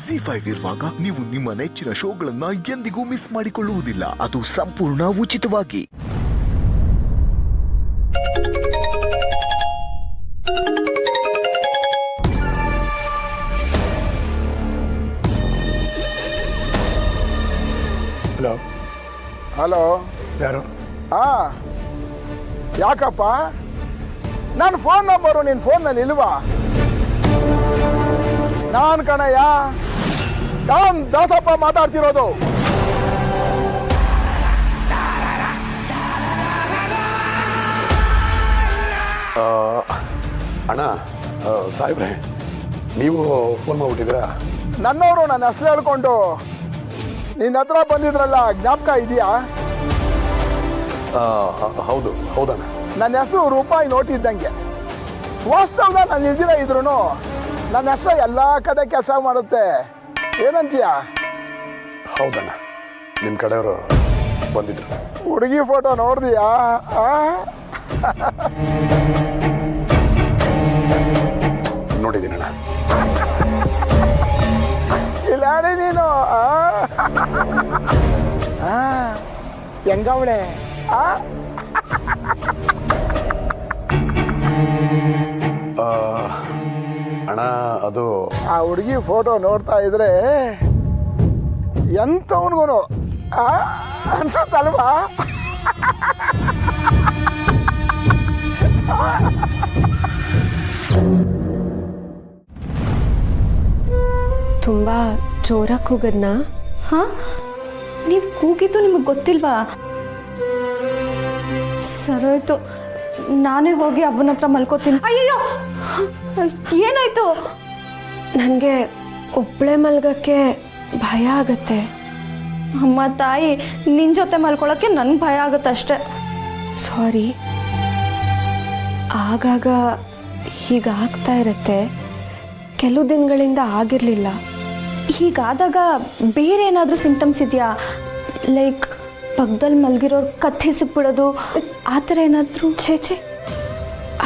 ZEE5 ಇರುವಾಗ ನೀವು ನಿಮ್ಮ ನೆಚ್ಚಿನ ಶೋಗಳನ್ನ ಎಂದಿಗೂ ಮಿಸ್ ಮಾಡಿಕೊಳ್ಳುವುದಿಲ್ಲ. ಅದು ಸಂಪೂರ್ಣ ಉಚಿತವಾಗಿ. ಹಲೋ ಹಲೋ, ಯಾರು? ಯಾಕಪ್ಪ ನನ್ನ ಫೋನ್ ನಂಬರು ನಿನ್ನ ಫೋನ್ನಲ್ಲಿ ಇಲ್ವಾ? ನಾನು ಕಣಯ್ಯ, ನಾನು ದಾಸಪ್ಪ ಮಾತಾಡ್ತಿರೋದು. ಅಣ್ಣ, ಸಾಹೇಬ್ರೆ, ನೀವು ಫೋನ್ ಮಾಡ್ಬಿಟ್ಟಿದ್ದೀರಾ? ನನ್ನವರು ನನ್ನ ಹೆಸರು ಹೇಳ್ಕೊಂಡು ನಿನ್ನ ಹತ್ರ ಬಂದಿದ್ರಲ್ಲ, ಜ್ಞಾಪಕ ಇದೆಯಾ? ಹೌದು ಹೌದಣ್ಣ. ನನ್ನ ಹೆಸರು ರೂಪಾಯಿ ನೋಟ್ ಇದ್ದಂಗೆ. ವಾಸ್ತವದ ನಾನು ಇಲ್ದಿರ ಇದ್ರು ನನ್ನ ಹೆಸರು ಎಲ್ಲ ಕಡೆ ಕೆಲಸ ಮಾಡುತ್ತೆ. ಏನಂತೀಯ? ಹೌದಣ್ಣ, ನಿಮ್ಮ ಕಡೆಯವರು ಬಂದಿದ್ರು. ಹುಡುಗಿ ಫೋಟೋ ನೋಡ್ದಿಯಾ? ನೋಡಿದ್ದೀನಣ್ಣ. ಇಲ್ಲಾಡಿ ನೀನು. ಹೆಂಗವಳೆ? ಅಣ್ಣ, ಅದು ಆ ಹುಡುಗಿ ಫೋಟೋ ನೋಡ್ತಾ ಇದ್ರೆ ಎಂಥವನ್ಗೂ ಅನ್ಸುತ್ತಲ್ವಾ? ತುಂಬ ಜೋರಾಗಿ ಕೂಗದ್ನಾ? ಹಾಂ, ನೀವು ಕೂಗಿದ್ದು ನಿಮಗೆ ಗೊತ್ತಿಲ್ವಾ? ಸರೋಯ್ತು, ನಾನೇ ಹೋಗಿ ಅಬ್ಬನ ಹತ್ರ ಮಲ್ಕೋತೀನಿ. ಅಯ್ಯಯ್ಯೋ, ಏನಾಯ್ತು? ನನಗೆ ಒಬ್ಬಳೆ ಮಲ್ಗಕ್ಕೆ ಭಯ ಆಗತ್ತೆ. ಅಮ್ಮ ತಾಯಿ, ನಿನ್ನ ಜೊತೆ ಮಲ್ಕೊಳ್ಳೋಕ್ಕೆ ನನಗೆ ಭಯ ಆಗುತ್ತೆ ಅಷ್ಟೆ. ಸಾರಿ. ಆಗಾಗ ಹೀಗಾಗ್ತಾ ಇರತ್ತೆ. ಕೆಲವು ದಿನಗಳಿಂದ ಆಗಿರಲಿಲ್ಲ. ಹೀಗಾದಾಗ ಬೇರೆ ಏನಾದರೂ ಸಿಂಪ್ಟಮ್ಸ್ ಇದೆಯಾ? ಲೈಕ್ ಪಕ್ಕದಲ್ಲಿ ಮಲಗಿರೋರು ಕತ್ತಿ ಸಿಕ್ಬಿಡೋದು, ಆ ಥರ ಏನಾದರೂ? ಛೇ,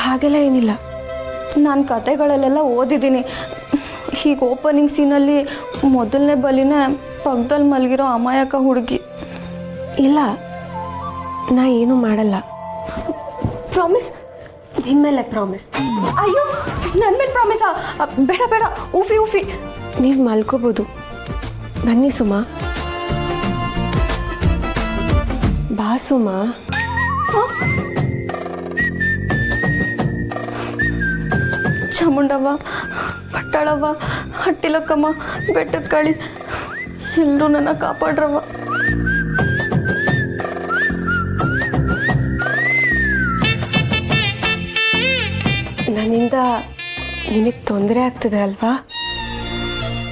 ಹಾಗೆಲ್ಲ ಏನಿಲ್ಲ. ನಾನು ಕತೆಗಳಲ್ಲೆಲ್ಲ ಓದಿದ್ದೀನಿ. ಹೀಗೆ ಓಪನಿಂಗ್ ಸೀನಲ್ಲಿ ಮೊದಲನೇ ಬಲಿನೇ ಪಕ್ಕದಲ್ಲಿ ಮಲಗಿರೋ ಅಮಾಯಕ ಹುಡುಗಿ. ಇಲ್ಲ, ನಾ ಏನೂ ಮಾಡಲ್ಲ. ಪ್ರಾಮಿಸ್? ನಿಮ್ಮೇಲೆ ಪ್ರಾಮಿಸ್. ಅಯ್ಯೋ, ನನ್ನ ಮೇಲೆ ಪ್ರಾಮಿಸಾ? ಬೇಡ ಬೇಡ, ಊಫಿ. ನೀವು ಮಲ್ಕೋಬೋದು. ಬನ್ನಿ ಸುಮಾ. ಬಾ ಸುಮಾ. ಚಾಮುಂಡವ್ವ, ಪಟ್ಟಾಳವ್ವ, ಹಟ್ಟಿಲಕ್ಕಮ್ಮ, ಬೆಟ್ಟದ ಕಾಳಿ, ಎಲ್ಲರೂ ನನ್ನ ಕಾಪಾಡ್ರವ್ವ. ನನ್ನಿಂದ ನಿನಗೆ ತೊಂದರೆ ಆಗ್ತದೆ ಅಲ್ವಾ?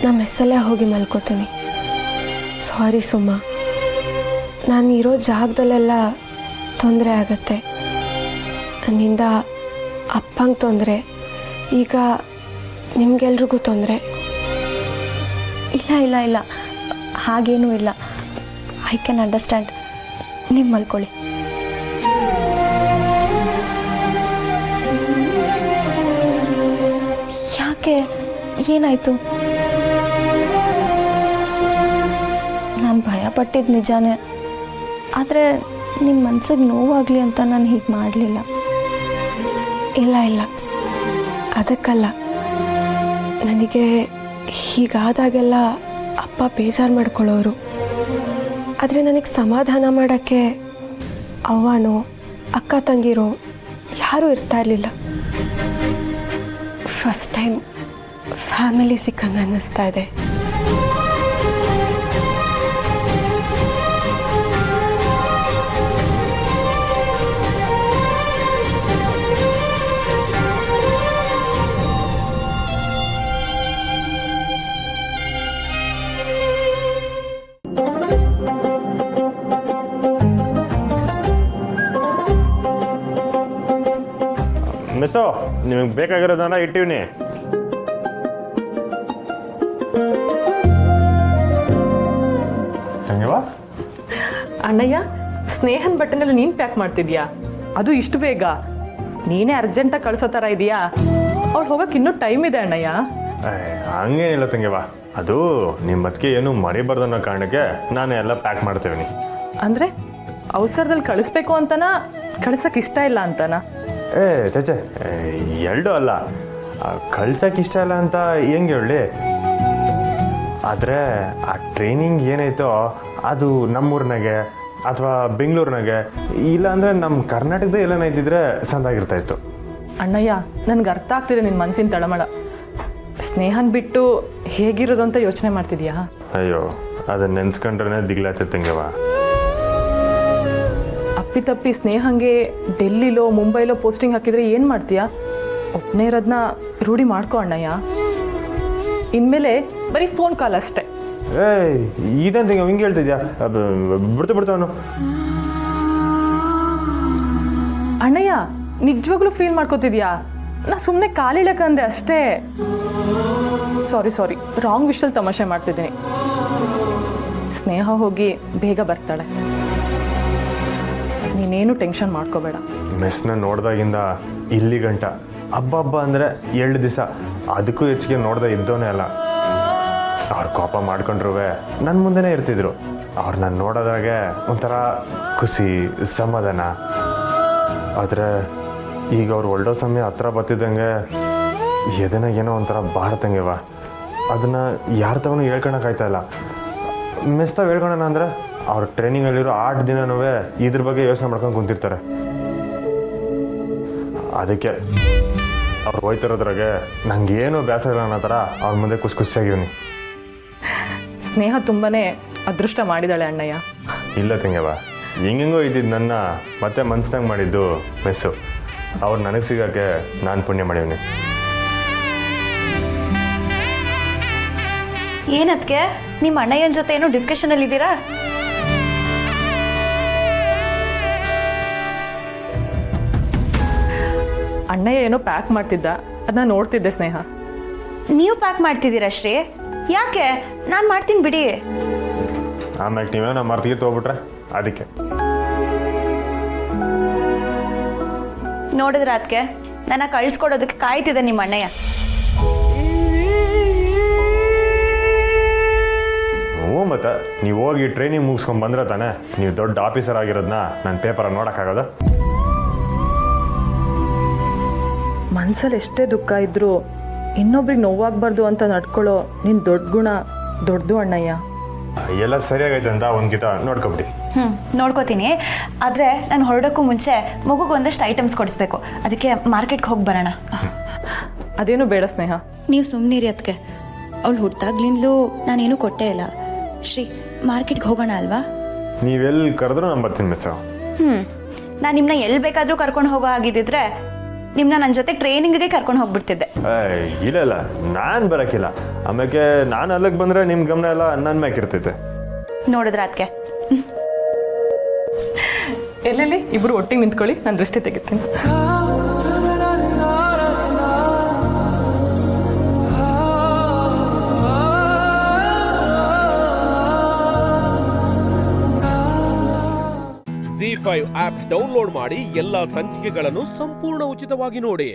ನಮ್ಮ ಮೆಸ್ಸಲ್ಲೇ ಹೋಗಿ ಮಲ್ಕೋತೀನಿ. ಸಾರಿ ಸುಮಾ, ನಾನು ಇರೋ ಜಾಗದಲ್ಲೆಲ್ಲ ತೊಂದರೆ ಆಗತ್ತೆ. ನನ್ನಿಂದ ಅಪ್ಪಂಗೆ ತೊಂದರೆ, ಈಗ ನಿಮಗೆಲ್ರಿಗೂ ತೊಂದರೆ. ಇಲ್ಲ, ಹಾಗೇನೂ ಇಲ್ಲ. I can understand. ನೀವು ಮಲ್ಕೊಳ್ಳಿ. ಯಾಕೆ, ಏನಾಯಿತು? ನಾನು ಭಯಪಟ್ಟಿದ್ದು ನಿಜಾನೇ, ಆದರೆ ನಿಮ್ಮ ಮನ್ಸಿಗೆ ನೋವಾಗಲಿ ಅಂತ ನಾನು ಹೀಗೆ ಮಾಡಲಿಲ್ಲ. ಇಲ್ಲ, ಅದಕ್ಕಲ್ಲ. ನನಗೆ ಹೀಗಾದಾಗೆಲ್ಲ ಅಪ್ಪ ಬೇಜಾರು ಮಾಡ್ಕೊಳ್ಳೋರು. ಆದರೆ ನನಗೆ ಸಮಾಧಾನ ಮಾಡೋಕ್ಕೆ ಅವ್ವನೋ ಅಕ್ಕ ತಂಗಿರೋ ಯಾರೂ ಇರ್ತಾ ಇರಲಿಲ್ಲ. ಫಸ್ಟ್ ಟೈಮ್ ಫ್ಯಾಮಿಲಿ ಸಿಕ್ಕಂಗೆ ಅನ್ನಿಸ್ತಾ ಇದೆ. ಮಿಸ್ಸು, ನಿಮಗೆ ಬೇಕಾಗಿರೋದನ್ನ ಇಟ್ಟಿವ್ನಿ. ಹಂಗವಾ ಅಣ್ಣಯ್ಯ, ಸ್ನೇಹನ್ ಬಟ್ಟೆನೆಲ್ಲ ನೀನು ಪ್ಯಾಕ್ ಮಾಡ್ತಿದ್ಯಾ? ಅದು ಇಷ್ಟು ಬೇಗ? ನೀನೇ ಅರ್ಜೆಂಟಾಗಿ ಕಳಿಸೋ ಥರ ಇದೆಯಾ? ಅವ್ಳು ಹೋಗೋಕೆ ಇನ್ನೂ ಟೈಮ್ ಇದೆ ಅಣ್ಣಯ್ಯ. ಹಂಗೇನಿಲ್ಲ ತಂಗಿವ, ಅದು ನಿಮ್ಮ ಅದಕ್ಕೆ ಏನು ಮರಿಬಾರ್ದು ಅನ್ನೋ ಕಾರಣಕ್ಕೆ ನಾನು ಎಲ್ಲ ಪ್ಯಾಕ್ ಮಾಡ್ತೇವೆ. ಅಂದರೆ ಅವಸರದಲ್ಲಿ ಕಳಿಸ್ಬೇಕು ಅಂತನಾ, ಕಳ್ಸಕ್ಕೆ ಇಷ್ಟ ಇಲ್ಲ ಅಂತನಾ? ಚಚೆ, ಎರಡೂ ಅಲ್ಲ. ಕಳ್ಸಕ್ಕೆ ಇಷ್ಟ ಇಲ್ಲ ಅಂತ ಹೆಂಗೆ ಹೇಳಿ, ಆದರೆ ಆ ಟ್ರೈನಿಂಗ್ ಏನೈತೋ ಅದು ನಮ್ಮೂರಿನಾಗೆ ಅಥವಾ ಬೆಂಗಳೂರಿನಾಗೆ ಇಲ್ಲ ಅಂದರೆ ನಮ್ಮ ಕರ್ನಾಟಕದ ಎಲ್ಲನ ಇದ್ದಿದ್ರೆ ಸಂದಾಗಿರ್ತಾಯಿತ್ತು. ಅಣ್ಣಯ್ಯ, ನನಗೆ ಅರ್ಥ ಆಗ್ತಿದೆ ನಿನ್ನ ಮನಸ್ಸಿನ ತಳಮಳ. ಸ್ನೇಹನ್ ಬಿಟ್ಟು ಹೇಗಿರೋದು ಅಂತ ಯೋಚನೆ ಮಾಡ್ತಿದ್ಯಾ? ಅಯ್ಯೋ, ಅದನ್ನ ನೆನ್ಸ್ಕೊಂಡ್ರೆ ದಿಗ್ಲಾಚತ್ತಂಗೆವ. ಅಪ್ಪಿತಪ್ಪಿ ಸ್ನೇಹಂಗೆ ಡೆಲ್ಲಿಲೋ ಮುಂಬೈಲೋ ಪೋಸ್ಟಿಂಗ್ ಹಾಕಿದ್ರೆ ಏನು ಮಾಡ್ತೀಯಾ? ಒಬ್ಬನೇ ಇರೋದನ್ನ ರೂಢಿ ಮಾಡ್ಕೊ ಅಣ್ಣಯ್ಯ. ಇನ್ಮೇಲೆ ಬರೀ ಫೋನ್ ಕಾಲ್ ಅಷ್ಟೇ. ಇದಂತ ಹಿಂಗೆ ಹೇಳ್ತಿದ್ಯಾ? ಬಿಡ್ತಾವನು. ಅಣ್ಣಯ್ಯ, ನಿಜವಾಗ್ಲೂ ಫೀಲ್ ಮಾಡ್ಕೋತಿದ್ಯಾ? ನಾ ಸುಮ್ಮನೆ ಕಾಲಿಳಕಂದೆ ಅಷ್ಟೇ. ಸಾರಿ, ರಾಂಗ್ ವಿಷಯದಲ್ಲಿ ತಮಾಷೆ ಮಾಡ್ತಿದ್ದೀನಿ. ಸ್ನೇಹ ಹೋಗಿ ಬೇಗ ಬರ್ತಾಳೆ, ನೀನೇನು ಟೆನ್ಷನ್ ಮಾಡ್ಕೋಬೇಡ. ಮೆಸ್ನ ನೋಡ್ದಾಗಿಂದ ಇಲ್ಲಿ ಗಂಟ ಹಬ್ಬ ಅಂದರೆ 2 ದಿವಸ, ಅದಕ್ಕೂ ಹೆಚ್ಚಿಗೆ ನೋಡ್ದೆ ಇದ್ದವನೇ ಅಲ್ಲ. ಅವ್ರು ಕೋಪ ಮಾಡ್ಕೊಂಡ್ರು ನನ್ನ ಮುಂದೆನೇ ಇರ್ತಿದ್ರು. ಅವ್ರು ನಾನು ನೋಡೋದ್ರಾಗೆ ಒಂಥರ ಖುಷಿ, ಸಮಾಧಾನ. ಆದರೆ ಈಗ ಅವ್ರು ಒಳ್ಳೆ ಸಮಯ ಹತ್ರ ಬರ್ತಿದ್ದಂಗೆ ಎದೆನಾಗ ಏನೋ ಒಂಥರ ಭಾರತಂಗೆವ. ಅದನ್ನು ಯಾರ ತವನು ಹೇಳ್ಕೊಳಕ್ಕಾಯ್ತಾ ಇಲ್ಲ. ಮೆಸ್ತಾಗ ಹೇಳ್ಕೊಳೋಣ ಅಂದರೆ ಅವ್ರ ಟ್ರೈನಿಂಗಲ್ಲಿರೋ 8 ದಿನನೂ ಇದ್ರ ಬಗ್ಗೆ ಯೋಚನೆ ಮಾಡ್ಕೊಂಡು ಕುಂತಿರ್ತಾರೆ. ಅದಕ್ಕೆ ಅವ್ರು ಹೋಯ್ತಿರೋದ್ರಾಗೆ ನನಗೇನು ಬೇಸರ ಇಲ್ಲ ಅನ್ನೋ ಥರ ಅವ್ರ ಮುಂದೆ ಖುಷಿಯಾಗಿವ್ನಿ. ಸ್ನೇಹ ತುಂಬಾನೇ ಅದೃಷ್ಟ ಮಾಡಿದಾಳೆ ಅಣ್ಣಯ್ಯ. ಇಲ್ಲ ತಂಗವ, ಹೆಂಗೆಂಗೋ ಇದ್ದಿದ್ದು ನನ್ನ ಮತ್ತೆ ಮನ್ಸ್ನಾಗ ಮಾಡಿದ್ದು ಮೆಸ್ಸು. ಅವ್ರು ನನಗೆ ಸಿಗೋಕ್ಕೆ ನಾನು ಪುಣ್ಯ ಮಾಡೀನಿ. ಏನದ್ಕೆ ನಿಮ್ಮ ಅಣ್ಣಯ್ಯನ ಜೊತೆ ಏನೋ ಡಿಸ್ಕಷನಲ್ಲಿ ಇದ್ದೀರಾ? ಅಣ್ಣಯ್ಯ ಏನೋ ಪ್ಯಾಕ್ ಮಾಡ್ತಿದ್ದ, ಅದನ್ನ ನೋಡ್ತಿದ್ದೆ ಸ್ನೇಹ. ನೀವು ಪ್ಯಾಕ್ ಮಾಡ್ತಿದ್ದೀರಾ ಶ್ರೀ? ಯಾಕೆ? ನಾನು ಮಾಡ್ತೀನಿ ಬಿಡಿ. ಆಮ್ಯಾಗ ನೀವೇ ನಮ್ಮ ಮರ್ತಿಗೆ ತೊಗೊಬಿಟ್ರೆ ಅದಕ್ಕೆ. ನೋಡಿದ್ರ ಅದಕ್ಕೆ ನನ್ನ ಕಳಿಸ್ಕೊಡೋದಕ್ಕೆ ಕಾಯ್ತಿದ್ದೆ ನಿಮ್ಮ ಅಣ್ಣಯ್ಯ. ಹ್ಞೂ, ಮತ್ತೆ ನೀವು ಹೋಗಿ ಟ್ರೈನಿಂಗ್ ಮುಗಿಸ್ಕೊಂಡು ಬಂದ್ರೆ ತಾನೇ ನೀವು ದೊಡ್ಡ ಆಫೀಸರ್ ಆಗಿರೋದನ್ನ ನನ್ನ ಪೇಪರಲ್ಲಿ ನೋಡೋಕ್ಕಾಗೋದು. ಮನ್ಸಲ್ಲಿ ಎಷ್ಟೇ ದುಃಖ ಇದ್ರೂ ಇನ್ನೊಬ್ರಿಗೆ ನೋವಾಗಬಾರ್ದು ಅಂತ ನಡ್ಕೊಳ್ಳೋ ನಿನ್ನ ದೊಡ್ಡ ಗುಣ ದೊಡ್ಡದು ಅಣ್ಣಯ್ಯ. ಎಲ್ಲ ಸರಿಯಾಗೈತೆ ಅಂತ ಒಂದು ಗೀತ ನೋಡ್ಕೊಬಿಡಿ. ನೋಡ್ಕೋತೀನಿ. ಆದರೆ ನಾನು ಹೊರಡೋಕ್ಕೂ ಮುಂಚೆ ಮಗುಗೆ ಒಂದಷ್ಟು ಐಟಮ್ಸ್ ಕೊಡಿಸ್ಬೇಕು. ಅದಕ್ಕೆ ಮಾರ್ಕೆಟ್ಗೆ ಹೋಗಿ ಬರೋಣ. ಅದೇನು ಬೇಡ ಸ್ನೇಹ. ನೀವು ಸುಮ್ಮನಿರಿ ಅದಕ್ಕೆ. ಅವಳು ಹುಟ್ಟಾಗ್ಲಿಂದಲೂ ನಾನೇನು ಕೊಟ್ಟೇ ಇಲ್ಲ. ಶ್ರೀ, ಮಾರ್ಕೆಟ್ಗೆ ಹೋಗೋಣ ಅಲ್ವಾ? ನೀವೆಲ್ಲಿ ಕರೆದ್ರೂ ನಾನು ಬರ್ತೀನಿ ಮಿಸ್. ನಾನು ನಿಮ್ಮನ್ನ ಎಲ್ಲಿ ಬೇಕಾದರೂ ಕರ್ಕೊಂಡು ಹೋಗೋ ಆಗಿದ್ದಿದ್ರೆ ನಿಮ್ಮನ್ನ ನನ್ನ ಜೊತೆ ಟ್ರೈನಿಂಗ್ಗೆ ಕರ್ಕೊಂಡು ಹೋಗ್ಬಿಡ್ತಿದ್ದೆ. ಇಲ್ಲ, ನಾನು ಬರೋಕ್ಕಿಲ್ಲ. ಆಮೇಲೆ ನಾನು ಅಲ್ಲಿಗೆ ಬಂದರೆ ನಿಮ್ಮ ಗಮನ ಎಲ್ಲ ನನ್ನ ಮ್ಯಾಕ್ ಇರ್ತೈತೆ. ನೋಡಿದ್ರ ಅದಕ್ಕೆ. ಎಲ್ಲೆಲ್ಲಿ ಇಬ್ಬರು ಒಟ್ಟಿಗೆ ನಿಂತ್ಕೊಳ್ಳಿ, ನಾನು ದೃಷ್ಟಿ ತೆಗಿತೀನಿ. ZEE5 ಆಪ್ ಡೌನ್ಲೋಡ್ ಮಾಡಿ ಎಲ್ಲಾ ಸಂಚಿಕೆಗಳನ್ನು ಸಂಪೂರ್ಣ ಉಚಿತವಾಗಿ ನೋಡಿ.